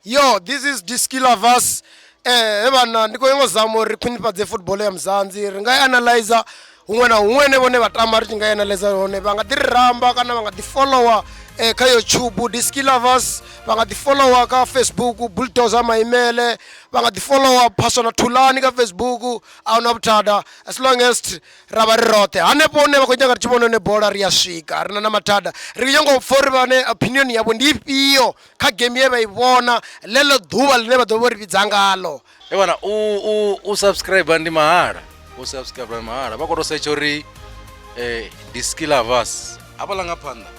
Yo, this is Diskilavas. Ebana ndiko yongozama uri khwinifhadze football ya Mzanzi. Ri nga analyzer un'we na un'we vone va tamba ri nga analyzer vone va nga ti ramba kana va nga ti follower ka YouTube Diskilavas, va nga ti follower ka Facebook Bulldozer Maimele, va nga ti follower Pasona Thulani ka Facebook a una vuthada as long as ra va ri rote hanepo ne va ko nyaka ri tshivona ne bola ri ya swika ri na mathada ri nyanga for vane opinion yavo ndi ifhio kha game ye va i vona lelo ḓuvha line va ḓo vo ri vhidza ngalo. Bana u subscribe ndi mahala, u subscribe ndi mahala vha khou search uri Diskilavas hafhaḽa nga phanḓa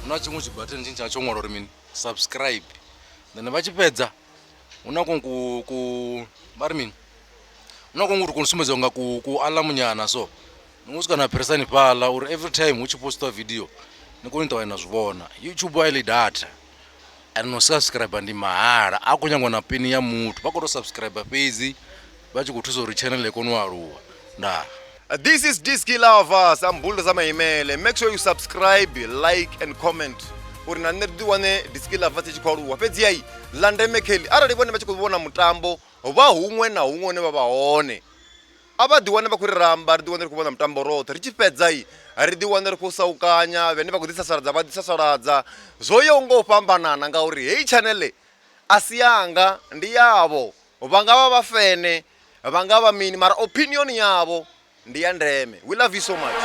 huna tshiṅwe tshibutton tshine tsha ṅwala uri mini subscribe, then vha tshi fhedza huna ku vha ri mini huna uri ku sumbedza nga ku alarm nyana so ni swika na phresani fhaḽa uri every time hu tshi postiwa video ni kone u ṱavhanya na zwi vhona. YouTube a i ḽi data and no subscribe ndi mahala a khou nyangwa na pini ya muthu vha khou tou subscribe fhedzi vha tshi khou thusa uri channel i kone u aluwa. Ndaa. This is Diskilavas. I'm Bulldozer Maimele. Make sure you subscribe, like and comment. Uri na nne ḓi wane Diskilavas tshi khou aluwa. Fhedzi ai ḽa ndeme kheli arali vhone vha tshi khou vhona mutambo vha huṅwe na huṅwe hune vha vha hone a vha ḓi wane vha khou ri ramba ri ḓi wane ri khou vhona mutambo roṱhe ri tshi fhedza ri ḓi wane ri khou saukanya vhane vha khou ḓi sasaladza vha ḓi sasaladza zwo yaho nga u fhambanana ngauri heyi channel a si yanga ndi yavho, vha nga vha vha fene vha nga vha mini mara opinion yavho ndi ya ndeme. We love you so much.